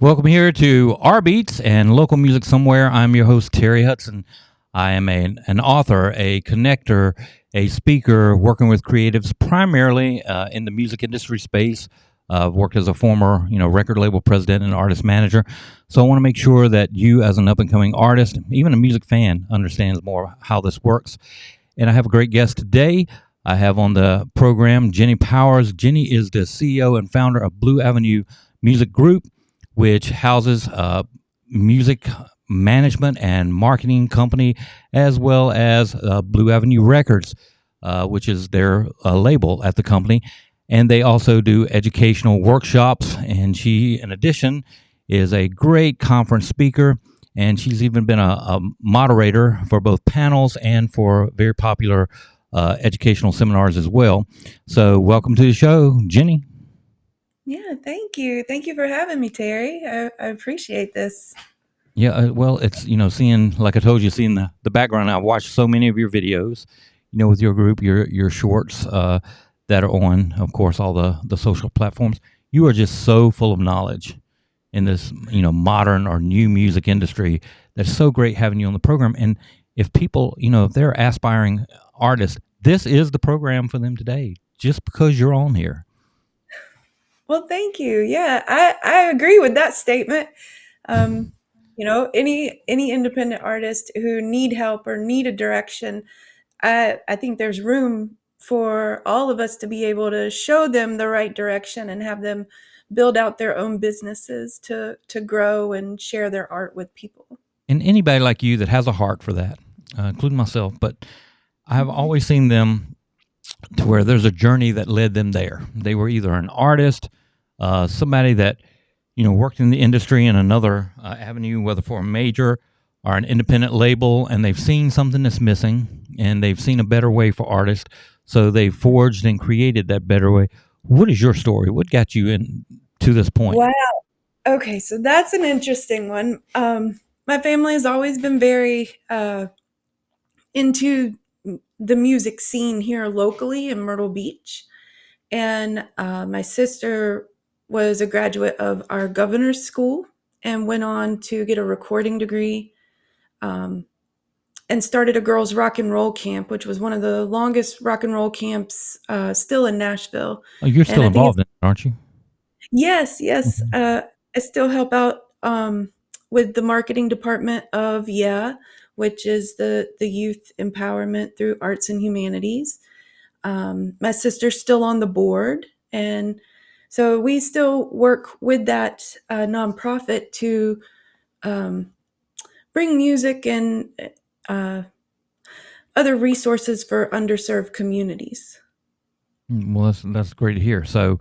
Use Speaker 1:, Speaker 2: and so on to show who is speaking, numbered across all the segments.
Speaker 1: Welcome here to rBeatz and Local Music Somewhere. I'm your host, Terry Hudson. I am an author, a connector, a speaker, working with creatives primarily in the music industry space. I've worked as a former, record label president and artist manager. So I want to make sure that you, as an up-and-coming artist, even a music fan, understands more how this works. And I have a great guest today. I have on the program Jenny Powers. Jenny is the CEO and founder of Blue Avenue Music Group, which houses music management and marketing company, as well as Blue Avenue Records, which is their label at the company. And they also do educational workshops. And she, in addition, is a great conference speaker. And she's even been a moderator for both panels and for very popular educational seminars as well. So welcome to the show, Jenny.
Speaker 2: Yeah, thank you. Thank you for having me, Terry. I appreciate this.
Speaker 1: Yeah, well, it's, seeing, like I told you, seeing the background. I've watched so many of your videos, with your group, your shorts that are on, of course, all the social platforms. You are just so full of knowledge in this, modern or new music industry. That's so great having you on the program. And if people, if they're aspiring artists, this is the program for them today, just because you're on here.
Speaker 2: Well, thank you. Yeah, I agree with that statement. Um, any independent artist who need help or need a direction, I think there's room for all of us to be able to show them the right direction and have them build out their own businesses to grow and share their art with people.
Speaker 1: And anybody like you that has a heart for that, including myself, but I've
Speaker 2: Mhm.
Speaker 1: always seen them to where there's a journey that led them there. They were either an artist, somebody that worked in the industry in another avenue, whether for a major or an independent label, and they've seen something that's missing, and they've seen a better way for artists, so they forged and created that better way. What is your story? What got you in to this point?
Speaker 2: Wow. Okay, so that's an interesting one. My family has always been very into the music scene here locally in Myrtle Beach. And my sister was a graduate of our governor's school and went on to get a recording degree, um, and started a girls' rock and roll camp, which was one of the longest rock and roll camps still in Nashville.
Speaker 1: Oh, you're
Speaker 2: And
Speaker 1: still
Speaker 2: I think
Speaker 1: involved
Speaker 2: it's
Speaker 1: in it, aren't you?
Speaker 2: yes, yes.
Speaker 1: Okay.
Speaker 2: I still help out with the marketing department of which is the youth empowerment through arts and humanities. My sister's still on the board, and so we still work with that nonprofit to um, bring music and uh, other resources for underserved communities.
Speaker 1: Well, that's great to hear. So,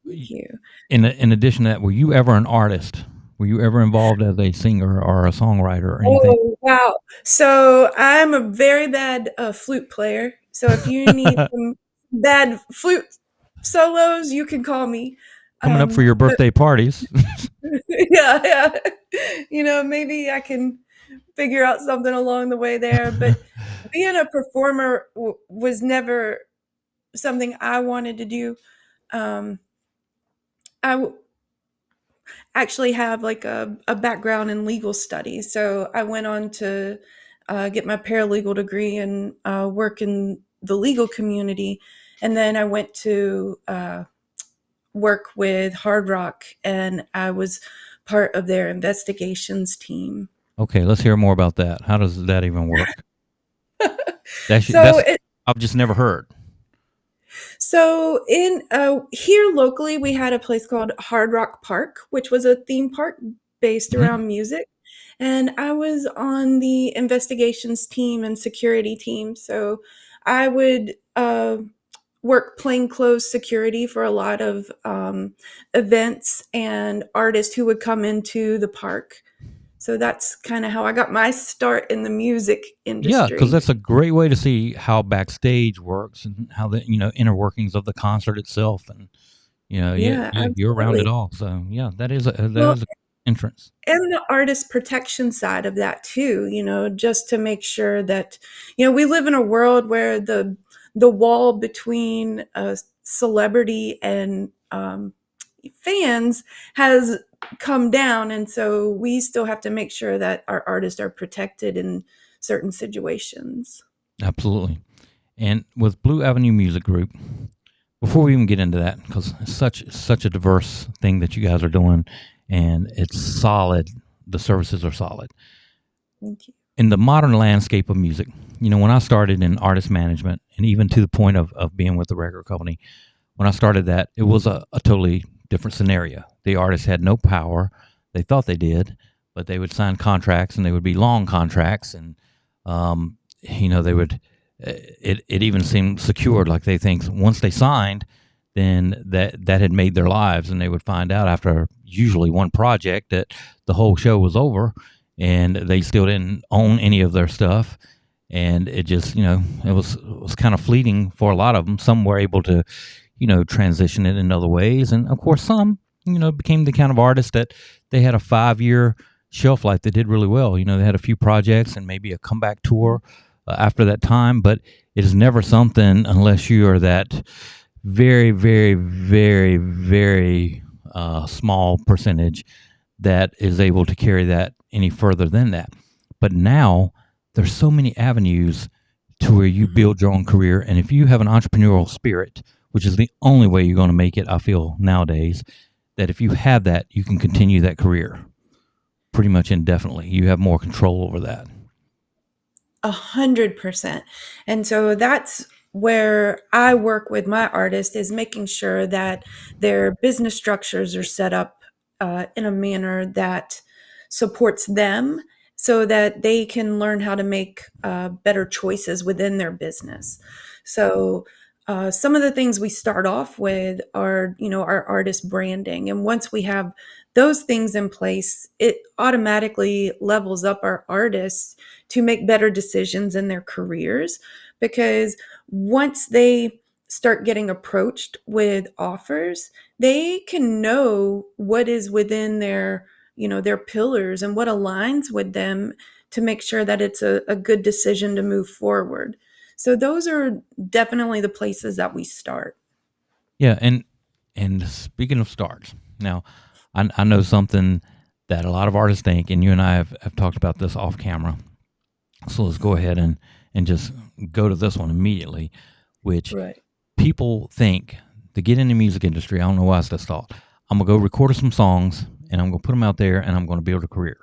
Speaker 2: Thank you.
Speaker 1: in addition to that, were you ever an artist? Were you ever involved as a singer or a songwriter or anything?
Speaker 2: Oh, wow. So I'm a very bad flute player. So if you need some bad flute solos, you can call me.
Speaker 1: Coming up for your
Speaker 2: But
Speaker 1: birthday parties.
Speaker 2: yeah, yeah. Maybe I can figure out something along the way there. But being a performer was never something I wanted to do. Um, I actually have like a background in legal studies. So I went on to get my paralegal degree and work in the legal community. And then I went to work with Hard Rock, and I was part of their investigations team.
Speaker 1: Okay, let's hear more about that. How does that even work?
Speaker 2: so
Speaker 1: That's
Speaker 2: it,
Speaker 1: I've just never heard.
Speaker 2: So in here locally, we had a place called Hard Rock Park, which was a theme park based
Speaker 1: Mhm.
Speaker 2: around music. And I was on the investigations team and security team. So I would work plainclothes security for a lot of events and artists who would come into the park. So that's kind of how I got my start in the music
Speaker 1: Yeah, because
Speaker 2: industry.
Speaker 1: that's a great way to see how backstage works and how the inner workings of the concert itself, and
Speaker 2: Yeah,
Speaker 1: you're around it
Speaker 2: absolutely.
Speaker 1: all. So yeah, that
Speaker 2: Well,
Speaker 1: is a entrance.
Speaker 2: and the artist protection side of that too, just to make sure that we live in a world where the wall between a celebrity and fans has come down, and so we still have to make sure that our artists are protected in certain situations.
Speaker 1: Absolutely. And with Blue Avenue Music Group, before we even get into that, because it's such a diverse thing that you guys are doing, and it's solid. The services are solid.
Speaker 2: Thank you.
Speaker 1: In the modern landscape of music, when I started in artist management, and even to the point of being with the record company, when I started that, it was a totally different scenario. The artists had no power. They thought they did, but they would sign contracts, and they would be long contracts, and they would. It even seemed secured, like they think once they signed, then that had made their lives, and they would find out after usually one project that the whole show was over, and they still didn't own any of their stuff, and it just it was kind of fleeting for a lot of them. Some were able to transition it in other ways. And of course, some, became the kind of artists that they had a 5 year shelf life that did really well. They had a few projects and maybe a comeback tour after that time, but it is never something unless you are that very, very, very, very small percentage that is able to carry that any further than that. But now there's so many avenues to where you build your own career. And if you have an entrepreneurial spirit, which is the only way you're going to make it, I feel nowadays, that if you have that, you can continue that career pretty much indefinitely. You have more control over that.
Speaker 2: 100%. And so that's where I work with my artists, is making sure that their business structures are set up in a manner that supports them, so that they can learn how to make better choices within their business. So some of the things we start off with are, our artist branding. And once we have those things in place, it automatically levels up our artists to make better decisions in their careers, because once they start getting approached with offers, they can know what is within their pillars and what aligns with them, to make sure that it's a good decision to move forward. So those are definitely the places that we start.
Speaker 1: Yeah, and speaking of starts, now I know something that a lot of artists think, and you and I have talked about this off camera. So let's go ahead and just go to this one immediately, which
Speaker 2: Right.
Speaker 1: people think to get in the music industry. I don't know why it's this thought. I'm gonna go record some songs and I'm gonna put them out there and I'm gonna build a career.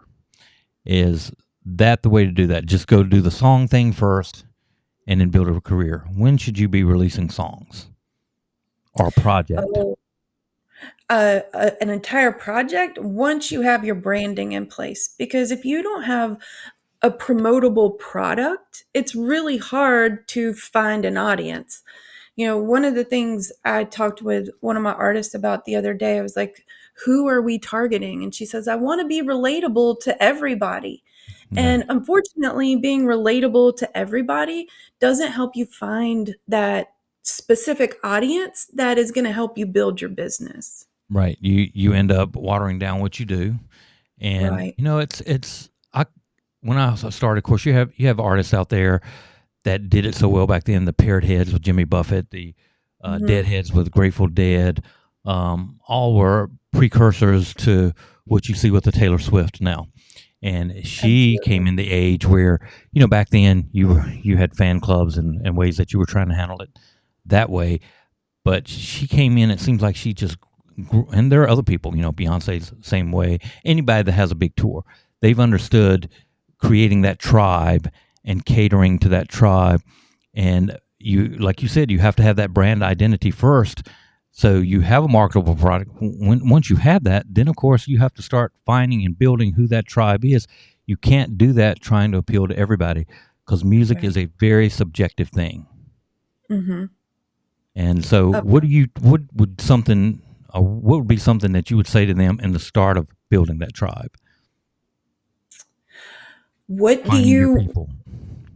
Speaker 1: Is that the way to do that? Just go do the song thing first and then build a career. When should you be releasing songs or a project?
Speaker 2: Oh, an entire project, once you have your branding in place, because if you don't have a promotable product, it's really hard to find an audience. One of the things I talked with one of my artists about the other day, I was like, who are we targeting? And she says, I want to be relatable to everybody.
Speaker 1: Yeah,
Speaker 2: And unfortunately, being relatable to everybody doesn't help you find that specific audience that is going to help you build your business.
Speaker 1: right. You end up watering down what you do, and
Speaker 2: Right.
Speaker 1: it's I when I started. Of course, you have artists out there that did it so well back then. The Parrot Heads with Jimmy Buffett, the
Speaker 2: Hmm.
Speaker 1: Deadheads with Grateful Dead, all were precursors to what you see with the Taylor Swift now. And she came
Speaker 2: Absolutely.
Speaker 1: in the age where back then you had fan clubs and ways that you were trying to handle it that way. But she came in. It seems like she just grew, and there are other people. Beyonce's the same way. Anybody that has a big tour, they've understood creating that tribe and catering to that tribe. And like you said, you have to have that brand identity first. So you have a marketable product. Once you have that, then of course you have to start finding and building who that tribe is. You can't do that trying to appeal to everybody, because music is
Speaker 2: Right.
Speaker 1: a very subjective thing.
Speaker 2: Hmm.
Speaker 1: And so,
Speaker 2: Uh,
Speaker 1: what would be something that you would say to them in the start of building that tribe,
Speaker 2: what do
Speaker 1: finding your
Speaker 2: you,
Speaker 1: people?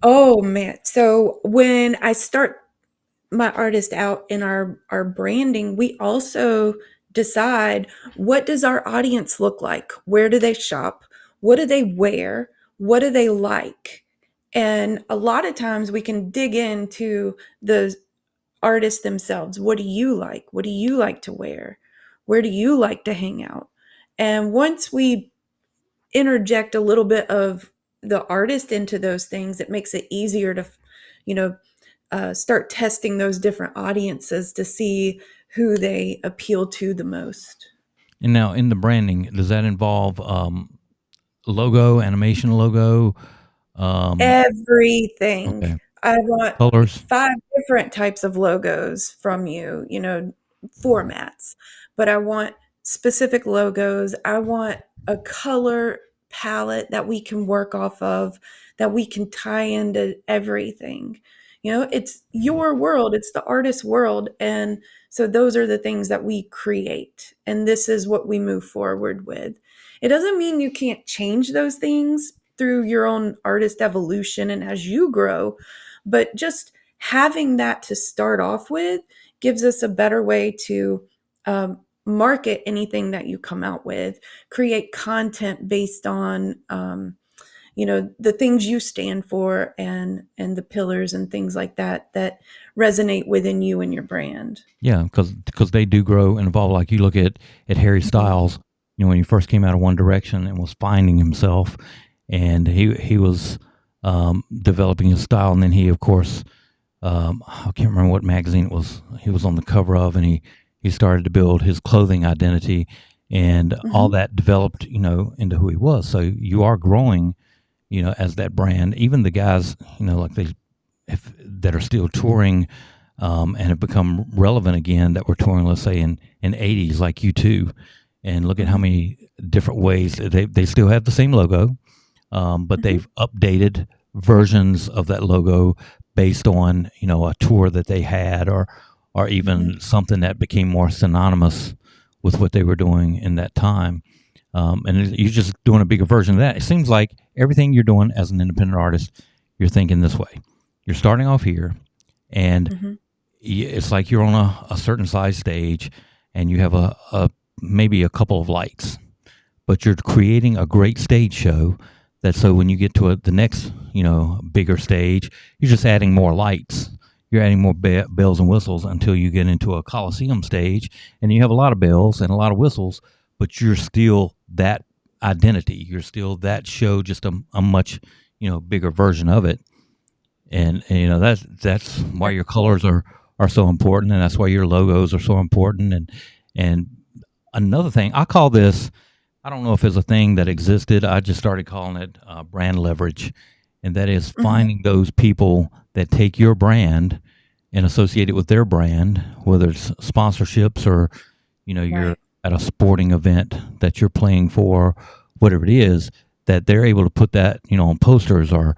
Speaker 2: oh man. So when I start my artist out in our branding, we also decide, what does our audience look like? Where do they shop? What do they wear? What do they like? And a lot of times we can dig into the artists themselves. What do you like? What do you like to wear? Where do you like to hang out? And once we interject a little bit of the artist into those things, it makes it easier to, you know, start testing those different audiences to see who they appeal to the most.
Speaker 1: And now in the branding, does that involve logo, animation logo?
Speaker 2: Everything.
Speaker 1: Okay.
Speaker 2: I want
Speaker 1: Colors?
Speaker 2: 5 different types of logos from you, formats, but I want specific logos. I want a color palette that we can work off of, that we can tie into everything. It's your world, it's the artist's world, and so those are the things that we create, and this is what we move forward with. It doesn't mean you can't change those things through your own artist evolution and as you grow, but just having that to start off with gives us a better way to market anything that you come out with, create content based on the things you stand for, and the pillars and things like that that resonate within you and your brand.
Speaker 1: Yeah, because they do grow and evolve. Like you look at Harry
Speaker 2: Mhm.
Speaker 1: Styles, when he first came out of One Direction and was finding himself, and he was developing his style, and then he, of course, I can't remember what magazine it was. He was on the cover of, and he started to build his clothing identity, and all
Speaker 2: Mhm.
Speaker 1: that developed, into who he was. So you are growing, as that brand. Even the guys, like that are still touring, and have become relevant again, that were touring, let's say in '80s, like U2, and look at how
Speaker 2: Mhm.
Speaker 1: many different ways they still have the same logo, but
Speaker 2: Mhm.
Speaker 1: they've updated versions of that logo based on a tour that they had, or
Speaker 2: Mhm.
Speaker 1: even something that became more synonymous with what they were doing in that time. And you're just doing a bigger version of that. It seems like everything you're doing as an independent artist, you're thinking this way. You're starting off here, and
Speaker 2: Mhm.
Speaker 1: it's like you're on a certain size stage, and you have a maybe a couple of lights, but you're creating a great stage show, that so when you get to the next bigger stage, you're just adding more lights, you're adding more bells and whistles, until you get into a coliseum stage, and you have a lot of bells and a lot of whistles, but you're still that identity, you're still that show, just a much bigger version of it. And that's why
Speaker 2: That's
Speaker 1: your
Speaker 2: cool.
Speaker 1: colors are so important, and that's why your logos are so important. And another thing, I call this, I don't know if it's a thing that existed. I just started calling it brand leverage, and that is
Speaker 2: Mhm.
Speaker 1: finding those people that take your brand and associate it with their brand, whether it's sponsorships, or you're
Speaker 2: Right.
Speaker 1: at a sporting event that you're playing for, whatever it is, that they're able to put that on posters, or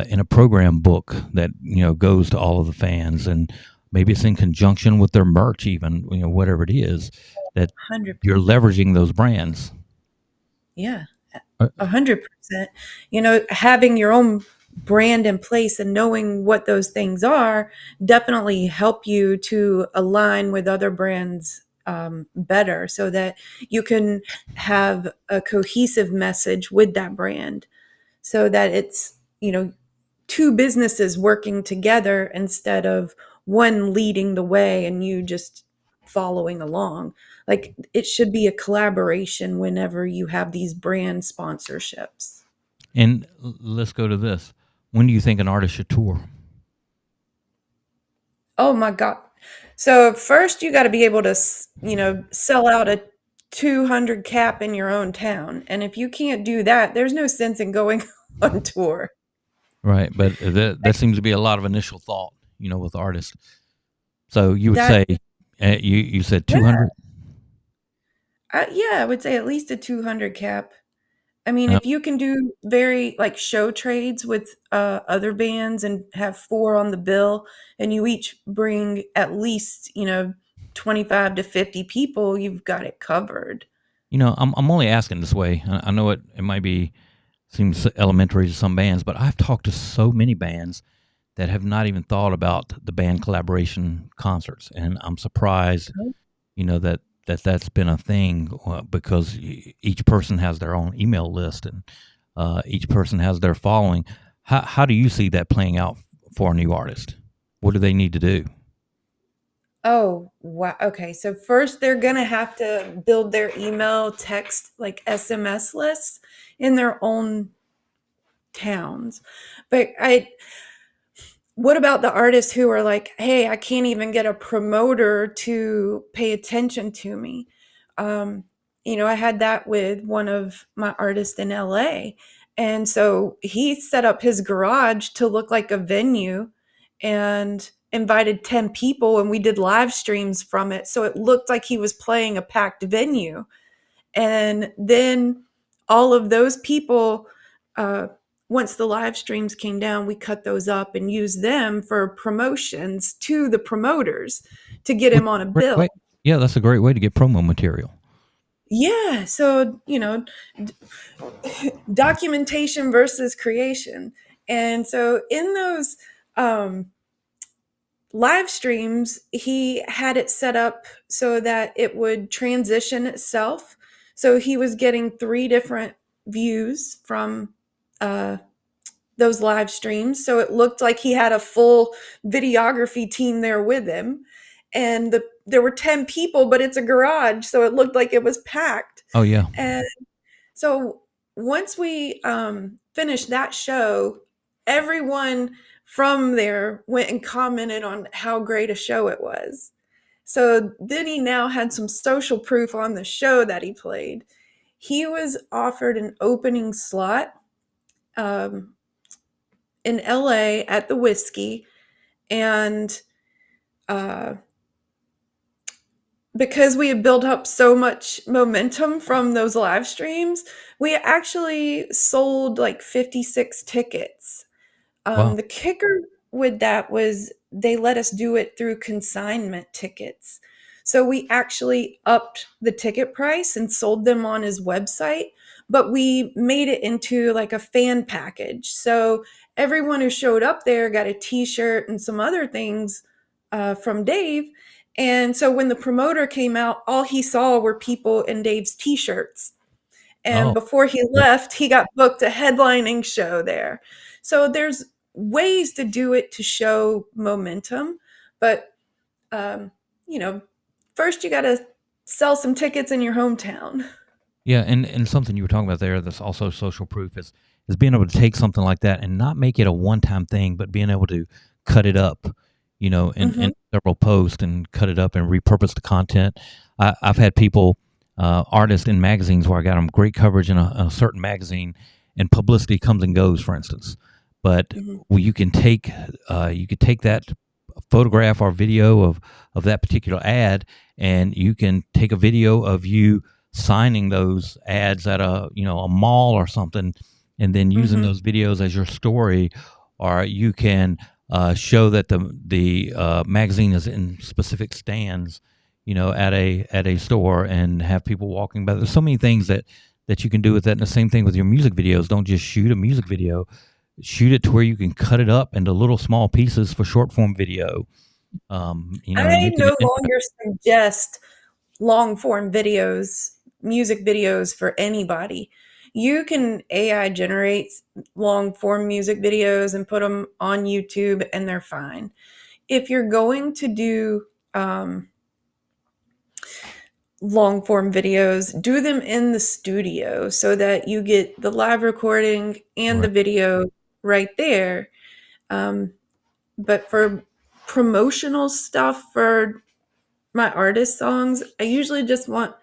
Speaker 1: in a program book that goes to all of the fans, and maybe it's in conjunction with their merch, even whatever it is, that you're
Speaker 2: 100%.
Speaker 1: leveraging those brands.
Speaker 2: Yeah.
Speaker 1: Uh,
Speaker 2: 100%. Having your own brand in place and knowing what those things are definitely help you to align with other brands better, so that you can have a cohesive message with that brand, so that it's, two businesses working together instead of one leading the way and you just following along. Like, it should be a collaboration whenever you have these brand sponsorships.
Speaker 1: and let's go to this. When do you think an artist should tour?
Speaker 2: Oh my God. So first you got to be able to, sell out a 200 cap in your own town. And if you can't do that, there's no sense in going on tour.
Speaker 1: Right, but that seems to be a lot of initial thought, with artists. So you would
Speaker 2: That,
Speaker 1: say, you said
Speaker 2: yeah,
Speaker 1: 200.
Speaker 2: yeah, I would say at least a 200 cap. I mean, if you can do very like show trades with other bands and have 4 on the bill, and you each bring at least, 25 to 50 people, you've got it covered.
Speaker 1: I'm only asking this way. I know it might be seems elementary to some bands, but I've talked to so many bands that have not even thought about the band collaboration concerts, and I'm surprised, that's been a thing, because each person has their own email list, and each person has their following. How do you see that playing out for a new artist? What do they need to do?
Speaker 2: Oh, wow. Okay. So first they're going to have to build their email, text, like SMS lists in their own towns. But what about the artists who are like, "Hey, I can't even get a promoter to pay attention to me?" Um, I had that with one of my artists in LA. And so he set up his garage to look like a venue and invited 10 people, and we did live streams from it. So it looked like he was playing a packed venue. And then all of those people, uh, once the live streams came down, we cut those up and used them for promotions to the promoters to get
Speaker 1: Which
Speaker 2: him on a
Speaker 1: great
Speaker 2: bill.
Speaker 1: way. Yeah, that's a great way to get promo material.
Speaker 2: Yeah, so documentation versus creation. And so in those um, live streams, he had it set up so that it would transition itself. So he was getting three different views from uh, those live streams. So it looked like he had a full videography team there with him. And there were 10 people, but it's a garage. So it looked like it was packed.
Speaker 1: Oh yeah.
Speaker 2: And so once we finished that show, everyone from there went and commented on how great a show it was. So then he now had some social proof on the show that he played. He was offered an opening slot um, in LA at the Whiskey. And uh, because we had built up so much momentum from those live streams, we actually sold like 56 tickets.
Speaker 1: Wow.
Speaker 2: The kicker with that was they let us do it through consignment tickets. So we actually upped the ticket price and sold them on his website, but we made it into like a fan package. So everyone who showed up there got a t-shirt and some other things from Dave. And so when the promoter came out, all he saw were people in Dave's t-shirts. And
Speaker 1: Oh,
Speaker 2: before he
Speaker 1: yeah.
Speaker 2: left, he got booked a headlining show there. So there's ways to do it to show momentum, but um, you know, first you got to sell some tickets in your hometown.
Speaker 1: Yeah, and something you were talking about there that's also social proof is being able to take something like that and not make it a one time thing, but being able to cut it up, in
Speaker 2: Mhm,
Speaker 1: several posts and cut it up and repurpose the content. I've had people, artists in magazines where I got them great coverage in a certain magazine, and publicity comes and goes, for instance. But
Speaker 2: mhm,
Speaker 1: you could take that photograph or video of that particular ad, and you can take a video of you signing those ads at a mall or something, and then using
Speaker 2: mhm,
Speaker 1: those videos as your story, or you can show that the magazine is in specific stands, at a store, and have people walking by. There's so many things that you can do with that, and the same thing with your music videos. Don't just shoot a music video, shoot it to where you can cut it up into little small pieces for short form video, and
Speaker 2: I
Speaker 1: make it
Speaker 2: no
Speaker 1: an
Speaker 2: longer suggest long form videos, music videos for anybody. You can AI generate long form music videos and put them on YouTube and they're fine. If you're going to do um, long form videos, do them in the studio so that you get the live recording and the
Speaker 1: right.
Speaker 2: video right there. Um, but for promotional stuff for my artist songs, I usually just want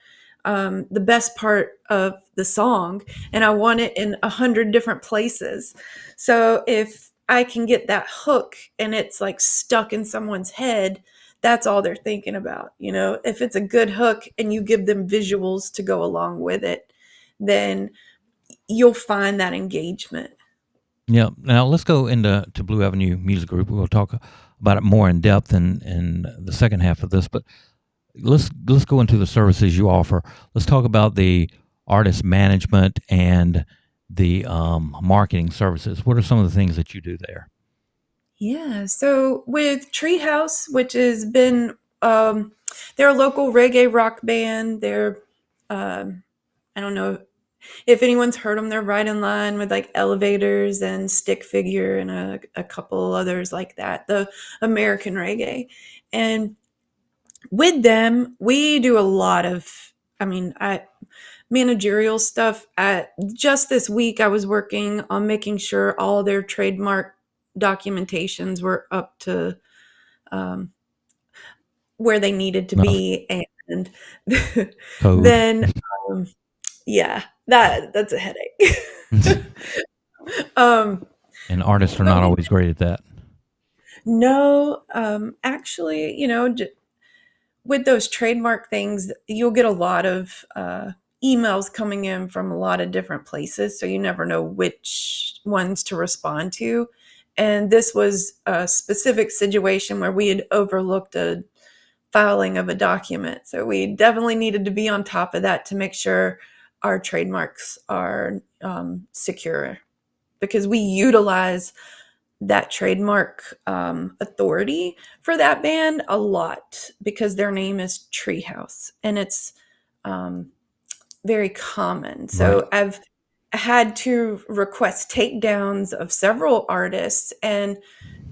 Speaker 2: the best part of the song, and I want it in 100 different places. So if I can get that hook and it's like stuck in someone's head, that's all they're thinking about. If it's a good hook and you give them visuals to go along with it, then you'll find that engagement.
Speaker 1: Yeah. Now let's go into Blue Avenue Music Group. We'll talk about it more in depth in the second half of this, but let's go into the services you offer. Let's talk about the artist management and the marketing services. What are some of the things that you do there?
Speaker 2: Yeah. So with Treehouse, which has been they're a local reggae rock band. They're I don't know if anyone's heard them. They're right in line with like Elevators and Stick Figure and a couple others like that. The American reggae, and with them, we do a lot of, managerial stuff. Just this week, I was working on making sure all their trademark documentations were up to um, where they needed to
Speaker 1: Enough
Speaker 2: be, and
Speaker 1: code.
Speaker 2: then yeah, that's a headache. um,
Speaker 1: And artists are
Speaker 2: but
Speaker 1: not
Speaker 2: we
Speaker 1: always great at that.
Speaker 2: no, actually, with those trademark things, you'll get a lot of emails coming in from a lot of different places, so you never know which ones to respond to. And this was a specific situation where we had overlooked a filing of a document, so we definitely needed to be on top of that to make sure our trademarks are secure, because we utilize that trademark authority for that band a lot, because their name is Treehouse, and it's very common.
Speaker 1: Right.
Speaker 2: So I've had to request takedowns of several artists, and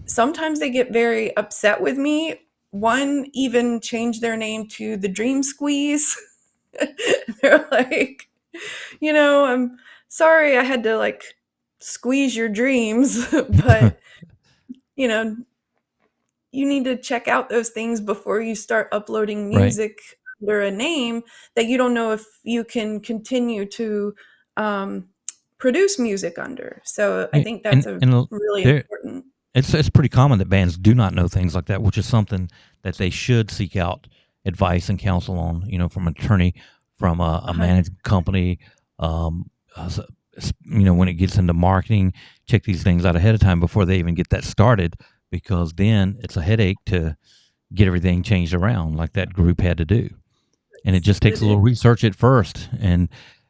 Speaker 2: sometimes they get very upset with me. One even changed their name to the Dream Squeeze. They're like, I'm sorry I had to like squeeze your dreams, but you know, you need to check out those things before you start uploading
Speaker 1: Right.
Speaker 2: music under a name that you don't know if you can continue to um, produce music under. So I
Speaker 1: Yeah,
Speaker 2: think that's a
Speaker 1: and
Speaker 2: really
Speaker 1: there
Speaker 2: important.
Speaker 1: it's pretty common that bands do not know things like that, which is something that they should seek out advice and counsel on, from an attorney, from a
Speaker 2: 100.
Speaker 1: management company. Um, when it gets into marketing, check these things out ahead of time before they even get that started, because then it's a headache to get everything changed around like that group had to do. And it just takes a little research at first. And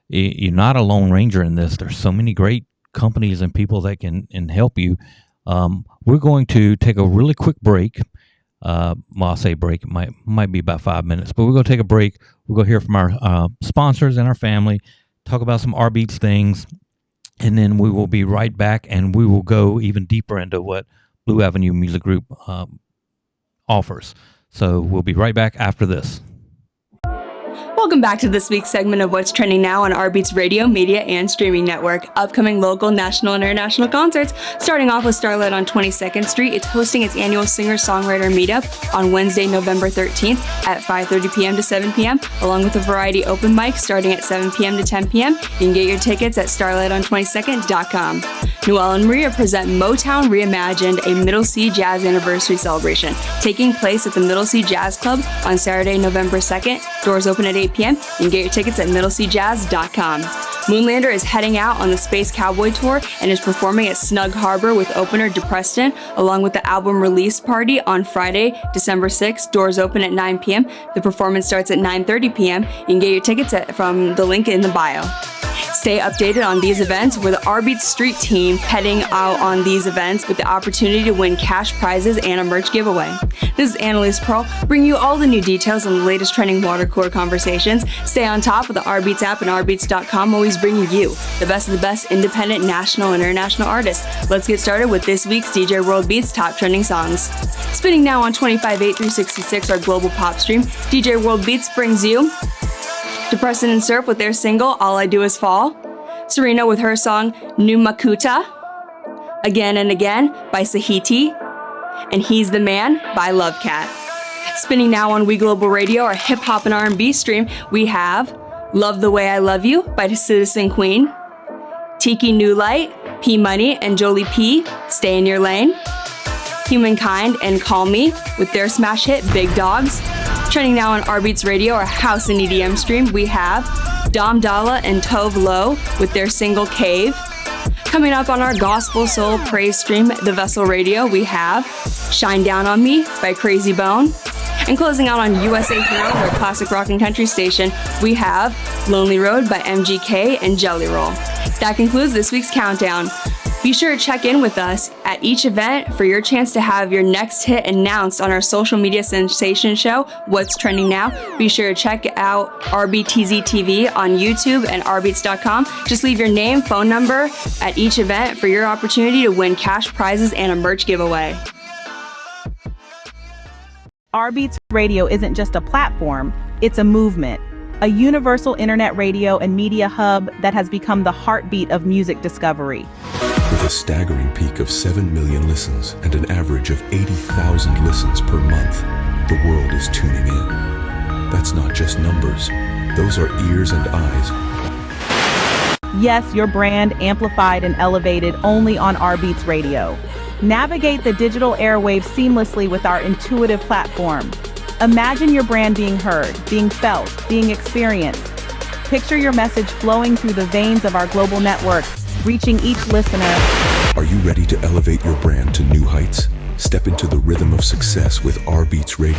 Speaker 1: you're not a lone ranger in this. There's so many great companies and people that can help you. We're going to take a really quick break. Well, I'll say break. It might be about 5 minutes, but we're going to take a break. We're going to hear from our sponsors and our family, talk about some rBeatz things, and then we will be right back, and we will go even deeper into what Blue Avenue Music Group offers. So we'll be right back after this.
Speaker 3: Welcome back to this week's segment of What's Trending Now on rBeatz Radio, Media, and Streaming Network. Upcoming local, national, and international concerts. Starting off with Starlight on 22nd Street. It's hosting its annual singer-songwriter meetup on Wednesday, November 13th at 5:30 p.m. to 7 p.m., along with a variety open mics starting at 7 p.m. to 10 p.m. You can get your tickets at starlighton22nd.com. Noel and Maria present Motown Reimagined, a Middle C Jazz Anniversary Celebration, taking place at the Middle C Jazz Club on Saturday, November 2nd. Doors open at 8 p.m. You can get your tickets at middlecjazz.com. Moonlander is heading out on the Space Cowboy Tour and is performing at Snug Harbor with opener DePreston, along with the album release party on Friday, December 6th. Doors open at 9 p.m. The performance starts at 9:30 p.m. You can get your tickets from the link in the bio. Stay updated on these events with the rBeatz Street Team heading out on these events with the opportunity to win cash prizes and a merch giveaway. This is Annalise Pearl, bringing you all the new details on the latest trending water cooler conversations. Stay on top with the rBeatz app and rBeatz.com, always bringing you the best of the best independent, national, and international artists. Let's get started with this week's DJ World Beats top trending songs. Spinning now on 25.8366, our global pop stream, DJ World Beats brings you DePreston and Surf with their single, All I Do Is Fall. Serena with her song, Numakuta. Again and Again by Sahiti. And He's the Man by Lovecat. Spinning now on We Global Radio, our hip-hop and R&B stream, we have Love the Way I Love You by Citizen Queen. Tiki New Light, P Money and Jolie P, Stay in Your Lane. Humankind and Call Me with their smash hit, Big Dogs. Trending now on rBeatz Radio, our house and EDM stream, we have Dom Dalla and Tove Lo with their single Cave. Coming up on our gospel soul praise stream, The Vessel Radio, we have Shine Down on Me by Crazy Bone. And closing out on USA Hero, our classic rock and country station, we have Lonely Road by MGK and Jelly Roll. That concludes this week's countdown. Be sure to check in with us at each event for your chance to have your next hit announced on our social media sensation show, What's Trending Now. Be sure to check out RBTZ TV on YouTube and rbeatz.com. Just leave your name, phone number at each event for your opportunity to win cash prizes and a merch giveaway.
Speaker 4: rBeatz Radio isn't just a platform, it's a movement. A universal internet radio and media hub that has become the heartbeat of music discovery.
Speaker 5: With a staggering peak of 7 million listens and an average of 80,000 listens per month, the world is tuning in. That's not just numbers, those are ears and eyes.
Speaker 4: Yes, your brand amplified and elevated only on rBeatz Radio. Navigate the digital airwaves seamlessly with our intuitive platform. Imagine your brand being heard, being felt, being experienced. Picture your message flowing through the veins of our global network, reaching each listener.
Speaker 5: Are you ready to elevate your brand to new heights? Step into the rhythm of success with rBeatz Radio.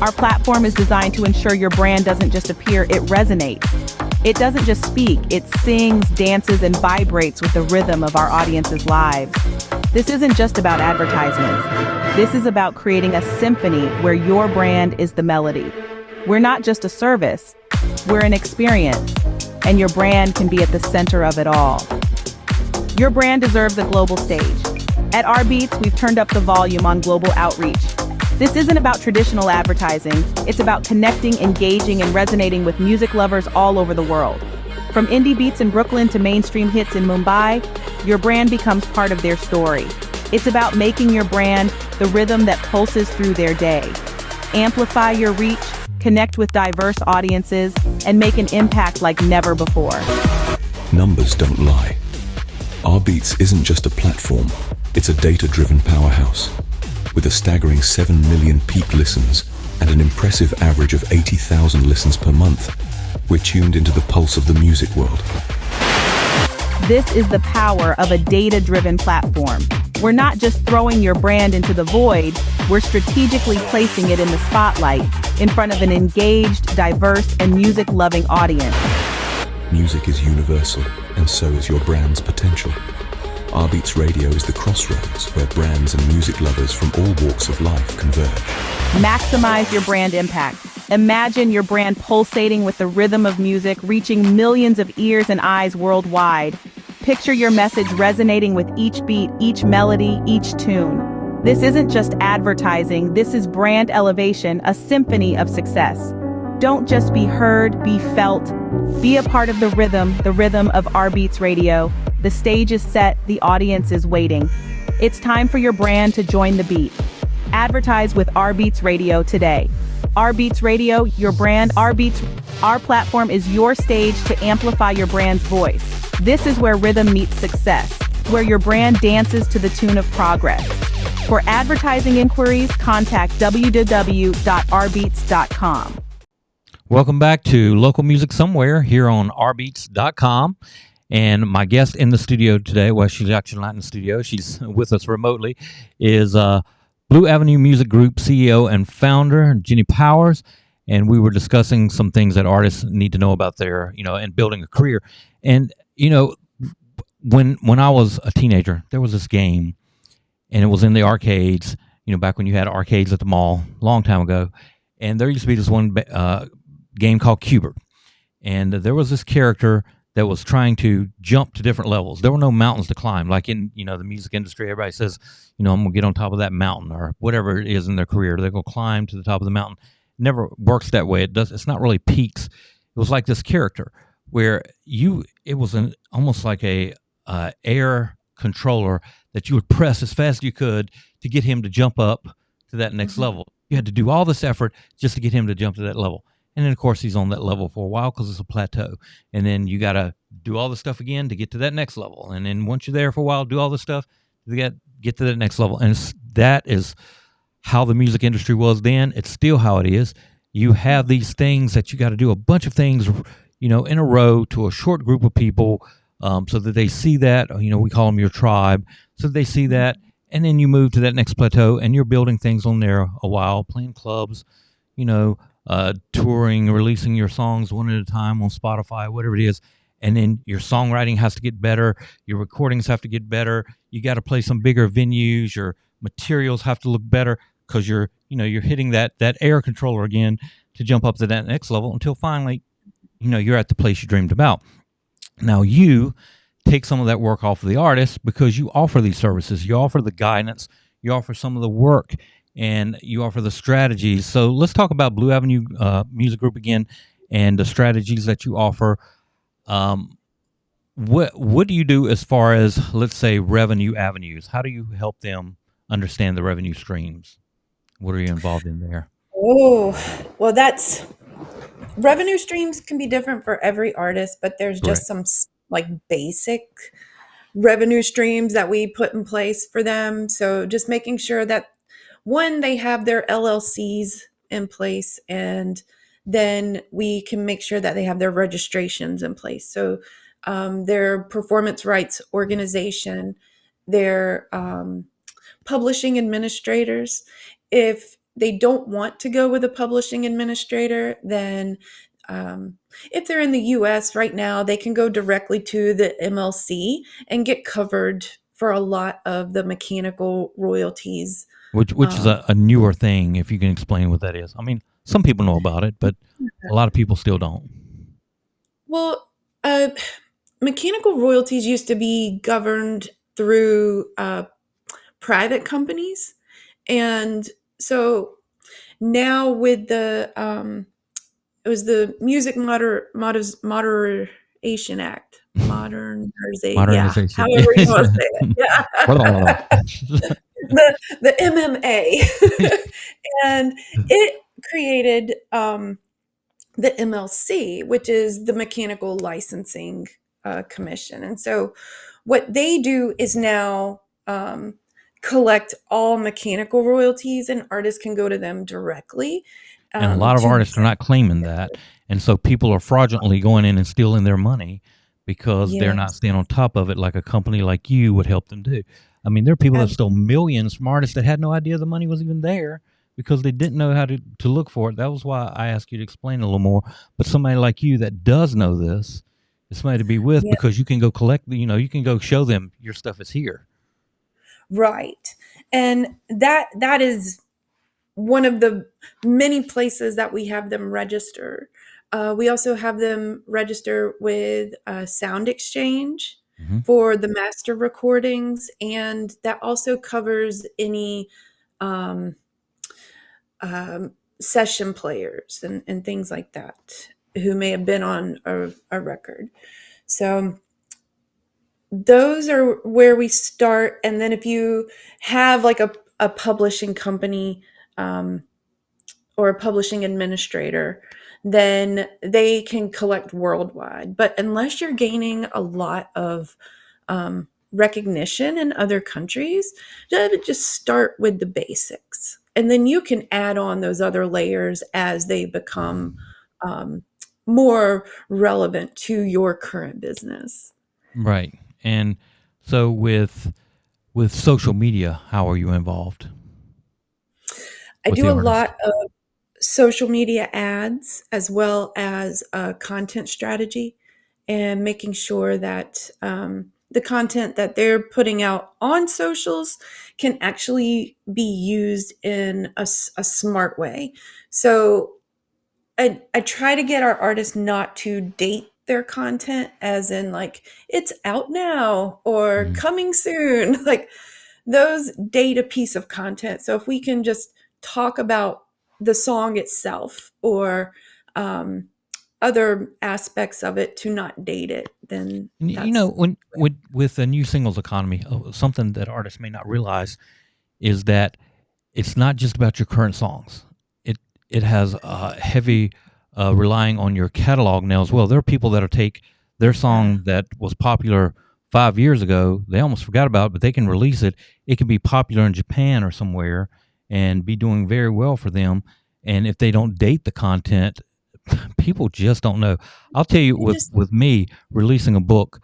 Speaker 4: Our platform is designed to ensure your brand doesn't just appear, it resonates. It doesn't just speak, it sings, dances, and vibrates with the rhythm of our audience's lives. This isn't just about advertisements. This is about creating a symphony where your brand is the melody. We're not just a service, we're an experience, and your brand can be at the center of it all. Your brand deserves a global stage. At rBeatz, we've turned up the volume on global outreach. This isn't about traditional advertising, it's about connecting, engaging, and resonating with music lovers all over the world. From indie beats in Brooklyn to mainstream hits in Mumbai, your brand becomes part of their story. It's about making your brand the rhythm that pulses through their day. Amplify your reach, connect with diverse audiences, and make an impact like never before.
Speaker 5: Numbers don't lie. rBeatz isn't just a platform, it's a data-driven powerhouse. With a staggering 7 million peak listens and an impressive average of 80,000 listens per month, we're tuned into the pulse of the music world.
Speaker 4: This is the power of a data-driven platform. We're not just throwing your brand into the void, we're strategically placing it in the spotlight, in front of an engaged, diverse, and music-loving audience.
Speaker 5: Music is universal, and so is your brand's potential. rBeatz Radio is the crossroads where brands and music lovers from all walks of life converge.
Speaker 4: Maximize your brand impact. Imagine your brand pulsating with the rhythm of music, reaching millions of ears and eyes worldwide. Picture your message resonating with each beat, each melody, each tune. This isn't just advertising, this is brand elevation, a symphony of success. Don't just be heard, be felt. Be a part of the rhythm of rBeatz Radio. The stage is set, the audience is waiting. It's time for your brand to join the beat. Advertise with rBeatz Radio today. rBeatz Radio, your brand, rBeatz. Our platform is your stage to amplify your brand's voice. This is where rhythm meets success, where your brand dances to the tune of progress. For advertising inquiries, contact www.rbeatz.com.
Speaker 1: Welcome back to Local Music Somewhere here on rbeatz.com. And my guest in the studio today, well, she's actually not in the studio, she's with us remotely, is Blue Avenue Music Group CEO and founder, Jenny Powers. And we were discussing some things that artists need to know about their, and building a career. And, when I was a teenager, there was this game, and it was in the arcades, back when you had arcades at the mall, long time ago. And there used to be this one game called Cubert. And there was this character that was trying to jump to different levels. There were no mountains to climb. Like in, the music industry, everybody says, I'm going to get on top of that mountain or whatever it is in their career. They're going to climb to the top of the mountain. It never works that way. It's not really peaks. It was like this character where it was almost like a air controller that you would press as fast as you could to get him to jump up to that next level. You had to do all this effort just to get him to jump to that level. And then, of course, he's on that level for a while because it's a plateau. And then you got to do all the stuff again to get to that next level. And then once you're there for a while, do all the stuff to get to that next level. And that is how the music industry was then. It's still how it is. You have these things that you got to do a bunch of things, in a row to a short group of people so that they see that, we call them your tribe, so that they see that. And then you move to that next plateau and you're building things on there a while, playing clubs, touring, releasing your songs one at a time on Spotify, whatever it is. And then your songwriting has to get better. Your recordings have to get better. You got to play some bigger venues. Your materials have to look better because you're hitting that air controller again to jump up to that next level until finally, you're at the place you dreamed about. Now you take some of that work off of the artist because you offer these services. You offer the guidance. You offer some of the work. and you offer the strategies. So let's talk about Blue Avenue Music Group again, and the strategies that you offer. What do you do as far as, let's say, revenue avenues? How do you help them understand the revenue streams? What are you involved in there?
Speaker 2: Oh, well, that's revenue streams can be different for every artist, but there's just
Speaker 1: Correct.
Speaker 2: some like basic revenue streams that we put in place for them. So just making sure that one, they have their LLCs in place, and then we can make sure that they have their registrations in place. So their performance rights organization, their publishing administrators. If they don't want to go with a publishing administrator, then if they're in the US right now, they can go directly to the MLC and get covered for a lot of the mechanical royalties.
Speaker 1: Which is a newer thing, if you can explain what that is. I mean, some people know about it, but a lot of people still don't.
Speaker 2: Well, mechanical royalties used to be governed through private companies. And so now with the it was the Music Moderation Act, yeah,
Speaker 1: Modernization.
Speaker 2: however you want to say it, yeah, the MMA, and it created the MLC, which is the Mechanical Licensing Commission. And so what they do is now collect all mechanical royalties, and artists can go to them directly.
Speaker 1: And a lot of artists are not claiming that. And so people are fraudulently going in and stealing their money because they're not staying on top of it like a company like you would help them do. I mean, there are people that stole millions from artists that had no idea the money was even there because they didn't know how to look for it. That was why I asked you to explain a little more. But somebody like you that does know this is somebody to be with, because you can go collect, you can go show them your stuff is here.
Speaker 2: Right. And that is one of the many places that we have them register. We also have them register with Sound Exchange for the master recordings, and that also covers any session players and things like that who may have been on a record. So those are where we start. And then if you have like a publishing company or a publishing administrator, then they can collect worldwide. But unless you're gaining a lot of recognition in other countries, just start with the basics. And then you can add on those other layers as they become more relevant to your current business.
Speaker 1: Right. And so with social media, how are you involved?
Speaker 2: I do a lot of social media ads as well as content strategy, and making sure that the content that they're putting out on socials can actually be used in a smart way. So I try to get our artists not to date their content as in like it's out now or coming soon, like those date a piece of content. So if we can just talk about the song itself or other aspects of it to not date it, then
Speaker 1: when with the new singles economy, something that artists may not realize is that it's not just about your current songs. It has heavy relying on your catalog now as well. There are people that'll take their song that was popular 5 years ago, they almost forgot about it, but they can release it. It can be popular in Japan or somewhere and be doing very well for them. And if they don't date the content, people just don't know. I'll tell you, with me releasing a book,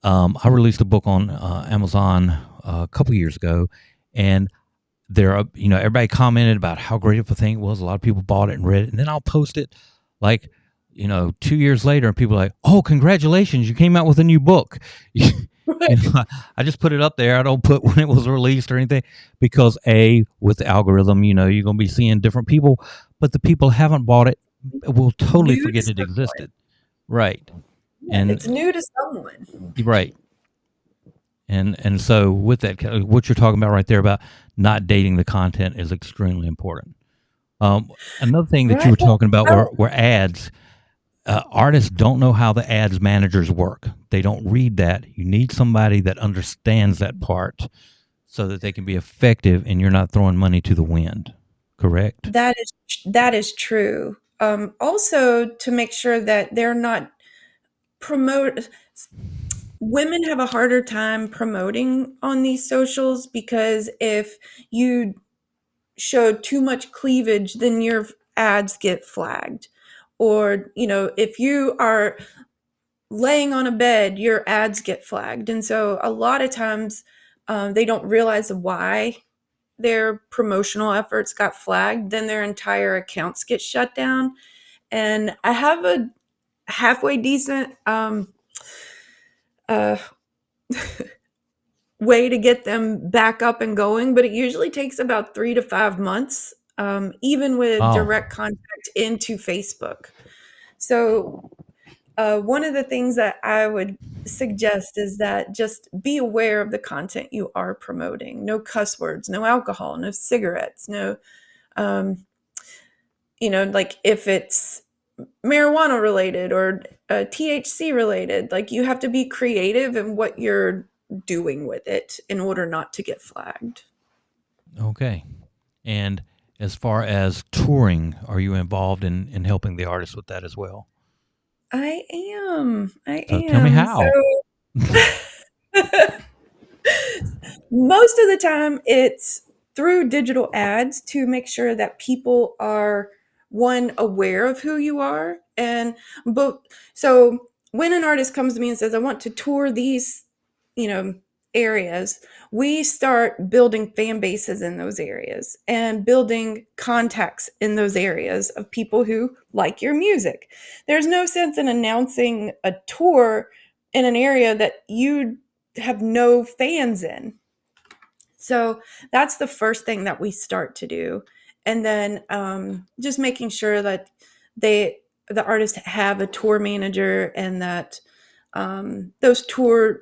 Speaker 1: I released a book on Amazon a couple years ago, and there are, everybody commented about how great of a thing it was. A lot of people bought it and read it, and then I'll post it like, 2 years later, and people are like, "Oh, congratulations, you came out with a new book." I just put it up there. I don't put when it was released or anything, because with the algorithm, you're going to be seeing different people, but the people who haven't bought it will totally forget it existed. Right. And
Speaker 2: it's new to someone.
Speaker 1: Right. And so with that, what you're talking about right there about not dating the content is extremely important. Another thing that you
Speaker 2: Right.
Speaker 1: were talking about
Speaker 2: Oh,
Speaker 1: were ads. Artists don't know how the ads managers work. They don't read that. You need somebody that understands that part so that they can be effective and you're not throwing money to the wind. Correct?
Speaker 2: that is true. Also, to make sure that they're not promote. Women have a harder time promoting on these socials because if you show too much cleavage, then your ads get flagged. Or, if you are laying on a bed, your ads get flagged. And so a lot of times they don't realize why their promotional efforts got flagged, then their entire accounts get shut down. And I have a halfway decent uh, way to get them back up and going, but it usually takes about 3 to 5 months, even with
Speaker 1: Oh,
Speaker 2: direct contact into Facebook. So, one of the things that I would suggest is that just be aware of the content you are promoting. No cuss words, no alcohol, no cigarettes, no, um, like if it's marijuana related or THC related, like you have to be creative in what you're doing with it in order not to get flagged.
Speaker 1: okay. And as far as touring, are you involved in helping the artists with that as well?
Speaker 2: I am. I
Speaker 1: So tell me
Speaker 2: am. So
Speaker 1: how.
Speaker 2: most of the time it's through digital ads to make sure that people are one aware of who you are and but so when an artist comes to me and says I want to tour these you know areas, we start building fan bases in those areas and building contacts in those areas of people who like your music. There's no sense in announcing a tour in an area that you have no fans in. So that's the first thing that we start to do. And then just making sure that the artists have a tour manager and that those tours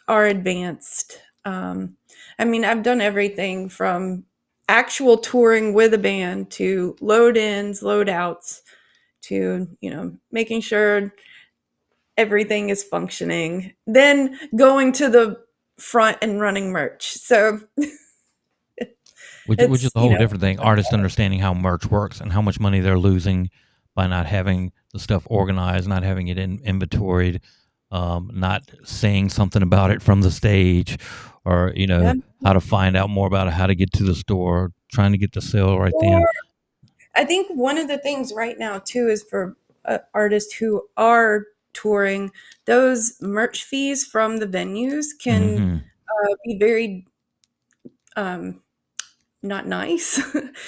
Speaker 2: are advanced. I mean, I've done everything from actual touring with a band to load ins, load outs to, making sure everything is functioning, then going to the front and running merch. So
Speaker 1: Which is
Speaker 2: it's,
Speaker 1: a whole different thing. Artists understanding how merch works and how much money they're losing by not having the stuff organized, not having it inventoried, not saying something about it from the stage, or
Speaker 2: yeah.
Speaker 1: how to find out more about it, how to get to the store, trying to get the sale right then.
Speaker 2: Or I think one of the things right now too is for artists who are touring, those merch fees from the venues can
Speaker 1: Hmm.
Speaker 2: be very not nice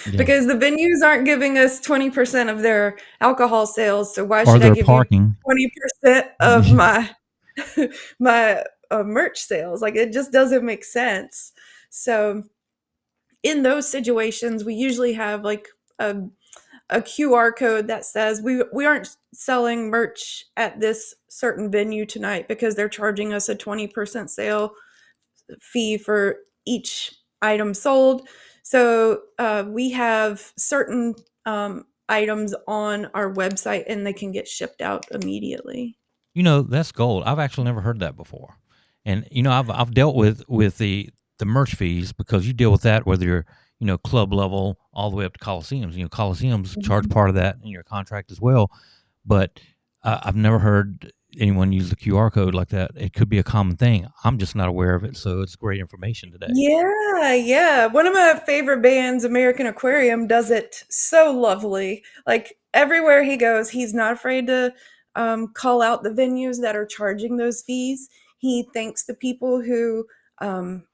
Speaker 1: Yeah,
Speaker 2: because the venues aren't giving us 20% of their alcohol sales. So why
Speaker 1: or
Speaker 2: should I
Speaker 1: their
Speaker 2: give you
Speaker 1: parking.
Speaker 2: 20% of my my merch sales? Like it just doesn't make sense. So in those situations, we usually have like a QR code that says we aren't selling merch at this certain venue tonight because they're charging us a 20% sale fee for each item sold. So we have certain items on our website and they can get shipped out immediately.
Speaker 1: That's gold. I've actually never heard that before. And I've dealt with the merch fees because you deal with that whether you're club level all the way up to coliseums. Coliseums charge
Speaker 2: Mhm.
Speaker 1: part of that in your contract as well. But I've never heard anyone use the QR code like that. It could be a common thing. I'm just not aware of it, so it's great information today.
Speaker 2: Yeah, yeah. One of my favorite bands, American Aquarium, does it so lovely. Like everywhere he goes, he's not afraid to call out the venues that are charging those fees. He thanks the people who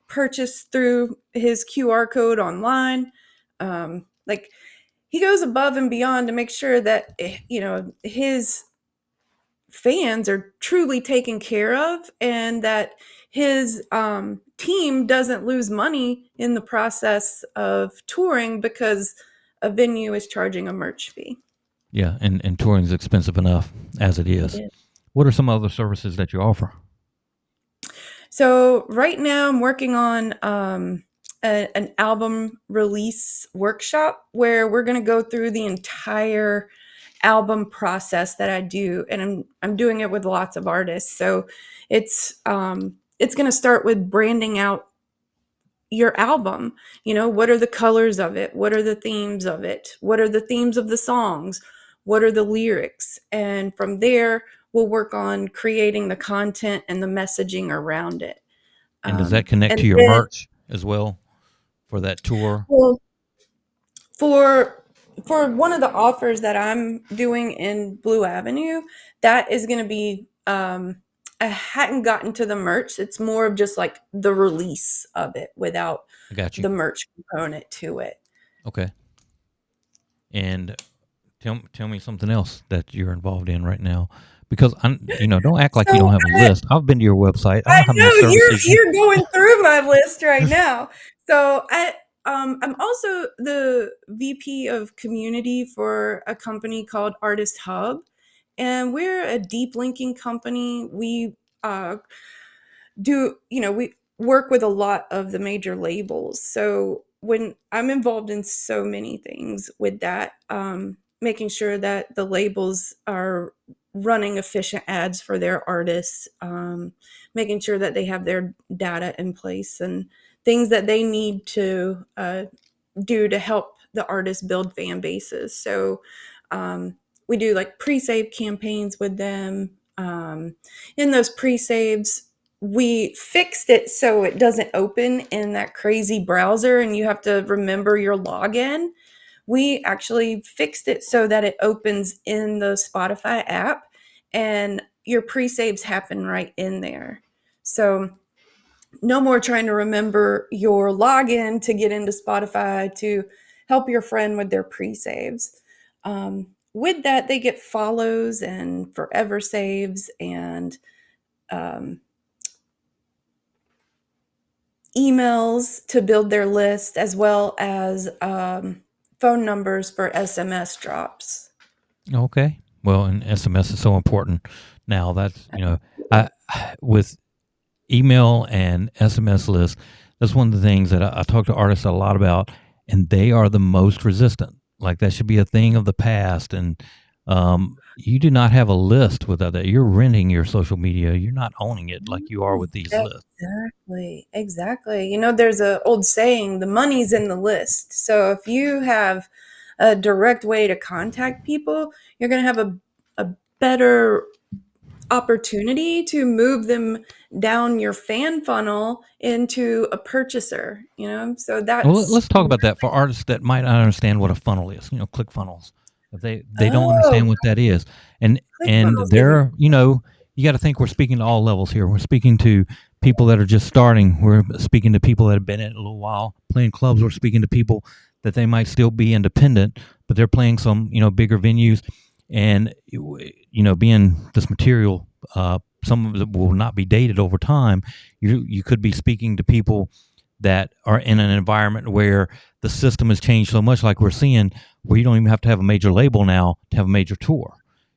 Speaker 2: purchase through his QR code online. Like he goes above and beyond to make sure that his fans are truly taken care of and that his team doesn't lose money in the process of touring because a venue is charging a merch fee.
Speaker 1: Yeah, and touring is expensive enough as it
Speaker 2: It
Speaker 1: is.
Speaker 2: is.
Speaker 1: What are some other services that you offer?
Speaker 2: So right now I'm working on an album release workshop where we're going to go through the entire album process that I do, and I'm doing it with lots of artists. So it's going to start with branding out your album. What are the colors of it? What are the themes of it? What are the themes of the songs? What are the lyrics? And from there, we'll work on creating the content and the messaging around it.
Speaker 1: And does that connect
Speaker 2: And
Speaker 1: to your
Speaker 2: then,
Speaker 1: merch as well for that tour?
Speaker 2: well, for one of the offers that I'm doing in Blue Avenue, that is going to be I hadn't gotten to the merch. It's more of just like the release of it without
Speaker 1: I got you.
Speaker 2: the merch component to it.
Speaker 1: Okay. And tell me something else that you're involved in right now, because don't act like you
Speaker 2: So
Speaker 1: don't have a list. I've been to your website. I
Speaker 2: I
Speaker 1: know how many
Speaker 2: know
Speaker 1: services you.
Speaker 2: you're going through my list right now. So I'm also the VP of community for a company called Artist Hub, and we're a deep linking company. We we work with a lot of the major labels. So when I'm involved in so many things with that, making sure that the labels are running efficient ads for their artists, making sure that they have their data in place and things that they need to do to help the artists build fan bases. So we do like pre-save campaigns with them. In those pre-saves, we fixed it so it doesn't open in that crazy browser and you have to remember your login. We actually fixed it so that it opens in the Spotify app and your pre-saves happen right in there. So no more trying to remember your login to get into Spotify to help your friend with their pre-saves. With that, they get follows and forever saves and emails to build their list, as well as phone numbers for SMS drops.
Speaker 1: Okay. Well, and SMS is so important now. That's I with email and SMS lists. That's one of the things that I talk to artists a lot about, and they are the most resistant. Like that should be a thing of the past, and you do not have a list without that. You're renting your social media. You're not owning it like you are with these lists.
Speaker 2: Exactly. There's an old saying, the money's in the list. So if you have a direct way to contact people, you're going to have a better opportunity to move them down your fan funnel into a purchaser, so
Speaker 1: Well,
Speaker 2: that's
Speaker 1: let's talk about that for artists that might not understand what a funnel is. Click funnels. If they don't
Speaker 2: oh
Speaker 1: understand what that is, and
Speaker 2: click
Speaker 1: and
Speaker 2: funnels.
Speaker 1: they're you got to think we're speaking to all levels here. We're speaking to people that are just starting. We're speaking to people that have been in it a little while, playing clubs. We're speaking to people that they might still be independent, but they're playing some bigger venues, and being this material, some of it will not be dated over time. You could be speaking to people that are in an environment where the system has changed so much, like we're seeing, where you don't even have to have a major label now to have a major tour.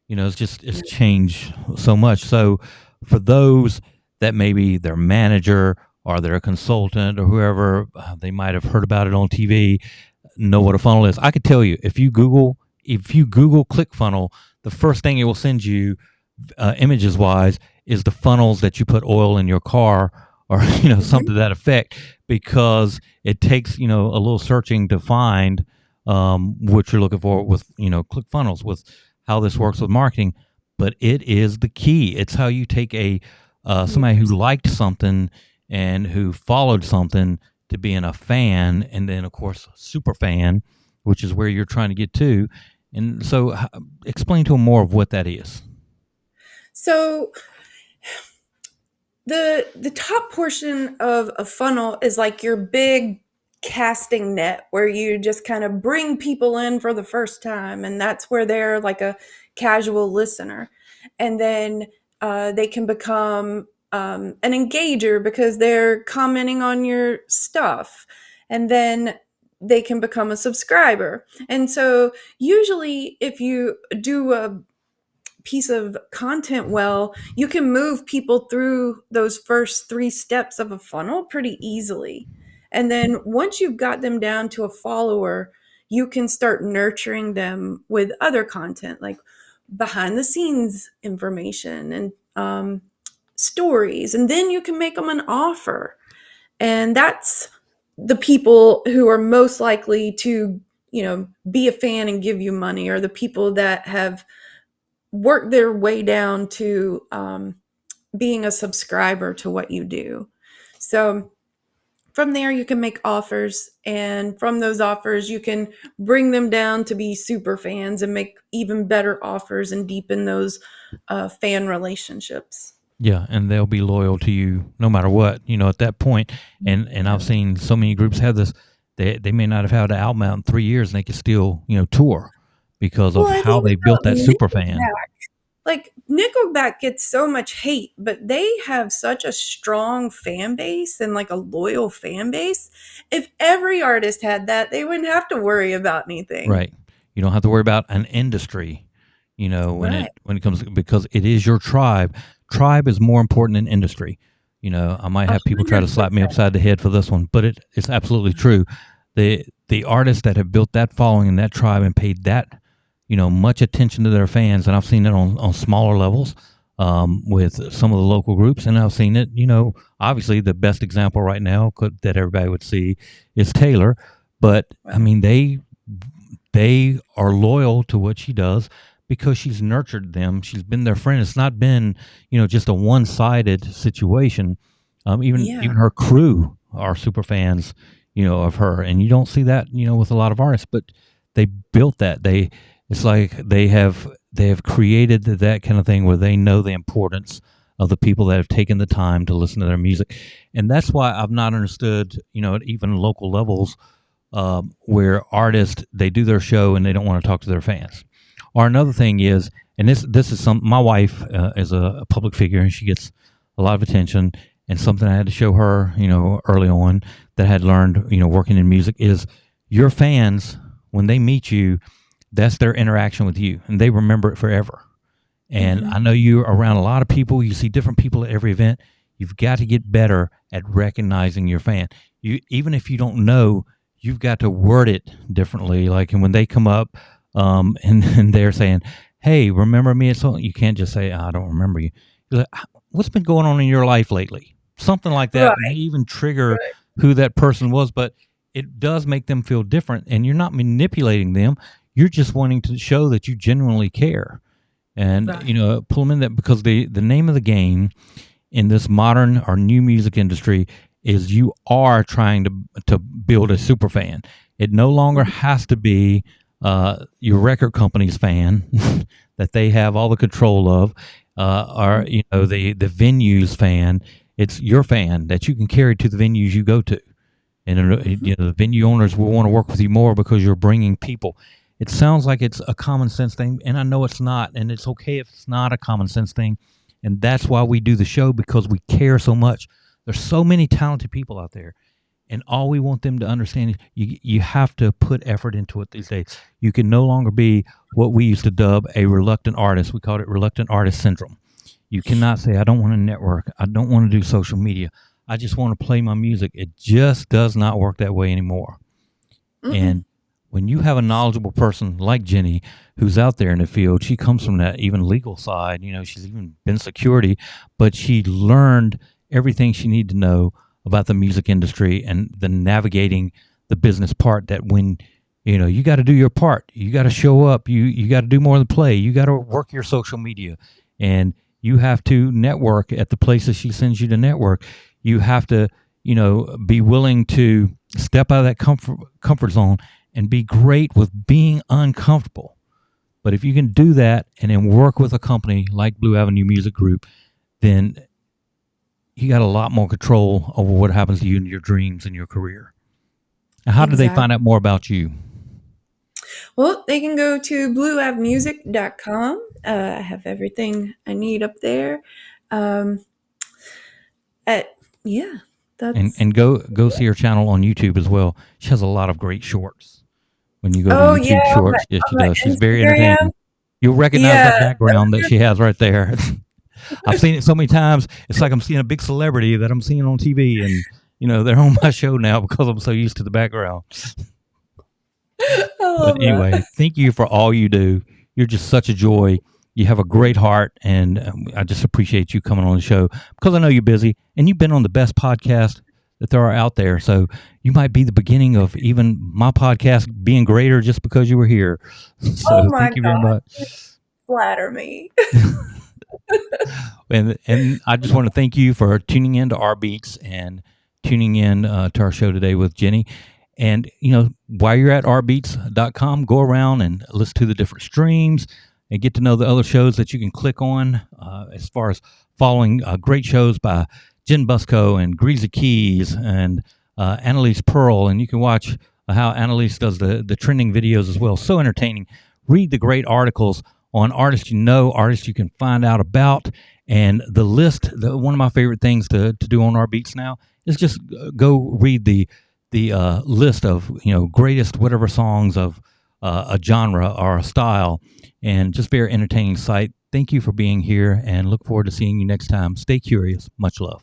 Speaker 1: It's changed so much. So for those that maybe their manager or their consultant or whoever, they might have heard about it on TV, know what a funnel is. I could tell you, if you Google ClickFunnel, the first thing it will send you, images wise, is the funnels that you put oil in your car, or something to that effect, because it takes a little searching to find what you're looking for with ClickFunnels, with how this works with marketing. But it is the key. It's how you take a somebody who liked something and who followed something to being a fan, and then of course super fan, which is where you're trying to get to. And so explain to them more of what that is.
Speaker 2: So the top portion of a funnel is like your big casting net where you just kind of bring people in for the first time, and that's where they're like a casual listener, and then they can become an engager because they're commenting on your stuff, and then they can become a subscriber. And so usually if you do a piece of content well, you can move people through those first 3 steps of a funnel pretty easily. And then once you've got them down to a follower, you can start nurturing them with other content like behind the scenes information and stories. And then you can make them an offer. And that's the people who are most likely to, be a fan and give you money, or the people that have worked their way down to being a subscriber to what you do. So from there, you can make offers, and from those offers, you can bring them down to be super fans and make even better offers and deepen those fan relationships.
Speaker 1: Yeah, and they'll be loyal to you no matter what, at that point. And I've seen so many groups have this. They may not have had an album out in 3 years, and they can still, tour because of
Speaker 2: I
Speaker 1: how
Speaker 2: think
Speaker 1: they built that super fan.
Speaker 2: Like Nickelback gets so much hate, but they have such a strong fan base and like a loyal fan base. If every artist had that, they wouldn't have to worry about anything.
Speaker 1: Right. You don't have to worry about an industry, when it comes, because it is your tribe. Tribe is more important than industry. I might have people try to slap me upside the head for this one, but it's absolutely true. The artists that have built that following in that tribe and paid that, much attention to their fans, and I've seen it on smaller levels with some of the local groups, and I've seen it, obviously the best example right now that everybody would see is Taylor, but I mean, they are loyal to what she does because she's nurtured them. She's been their friend. It's not been, just a one-sided situation. Even her crew are super fans, of her, and you don't see that, with a lot of artists, but they built that. It's like they have created that kind of thing where they know the importance of the people that have taken the time to listen to their music. And that's why I've not understood, at even local levels, where artists, they do their show and they don't want to talk to their fans. Or another thing is, and this is my wife is a public figure, and she gets a lot of attention, and something I had to show her, early on that I had learned, working in music, is your fans, when they meet you, that's their interaction with you, and they remember it forever. And I know you're around a lot of people. You see different people at every event. You've got to get better at recognizing your fan. Even if you don't know, you've got to word it differently. Like, and when they come up and they're saying, "Hey, remember me?" You can't just say, "I don't remember you." You're like, "What's been going on in your life lately?" Something like that may even trigger who that person was, but it does make them feel different, and you're not manipulating them. You're just wanting to show that you genuinely care, and pull them in that, because the name of the game in this modern or new music industry is you are trying to build a super fan. It no longer has to be your record company's fan that they have all the control of, or the venue's fan. It's your fan that you can carry to the venues you go to, and the venue owners will want to work with you more because you're bringing people. It sounds like it's a common sense thing, and I know it's not, and it's okay if it's not a common sense thing, and that's why we do the show, because we care so much. There's so many talented people out there, and all we want them to understand is you have to put effort into it these days. You can no longer be what we used to dub a reluctant artist. We called it reluctant artist syndrome. You cannot say, "I don't want to network. I don't want to do social media. I just want to play my music." It just does not work that way anymore. And when you have a knowledgeable person like Jenny, who's out there in the field, she comes from that even legal side. She's even been security, but she learned everything she needed to know about the music industry and the navigating the business part, that when, you got to do your part, you got to show up, you got to do more than play, you got to work your social media, and you have to network at the places she sends you to network. You have to, be willing to step out of that comfort zone and be great with being uncomfortable. But if you can do that and then work with a company like Blue Avenue Music Group, then you got a lot more control over what happens to you in your dreams and your career. Now, how do they find out more about you?
Speaker 2: Well, they can go to blueavemusic.com. I have everything I need up there.
Speaker 1: And go see her channel on YouTube as well. She has a lot of great shorts. When you go to YouTube Shorts, yes, she does. She's very entertaining. You'll recognize that background that she has right there. I've seen it so many times. It's like I'm seeing a big celebrity that I'm seeing on TV, they're on my show now because I'm so used to the background.
Speaker 2: I love
Speaker 1: But anyway, thank you for all you do. You're just such a joy. You have a great heart, and I just appreciate you coming on the show because I know you're busy, and you've been on the best podcast that there are out there. So you might be the beginning of even my podcast being greater just because you were here. So
Speaker 2: Oh my
Speaker 1: thank you very
Speaker 2: God.
Speaker 1: much.
Speaker 2: Flatter me.
Speaker 1: And I just want to thank you for tuning in to rBeatz and tuning in to our show today with Jenny. And, while you're at rbeatz.com, go around and listen to the different streams and get to know the other shows that you can click on as far as following great shows by Jen Busco and Greasy Keys and Annalise Pearl. And you can watch how Annalise does the trending videos as well. So entertaining. Read the great articles on artists artists you can find out about. And the list, one of my favorite things to do on rBeatz now is just go read the list of greatest whatever songs of a genre or a style, and just very entertaining site. Thank you for being here, and look forward to seeing you next time. Stay curious. Much love.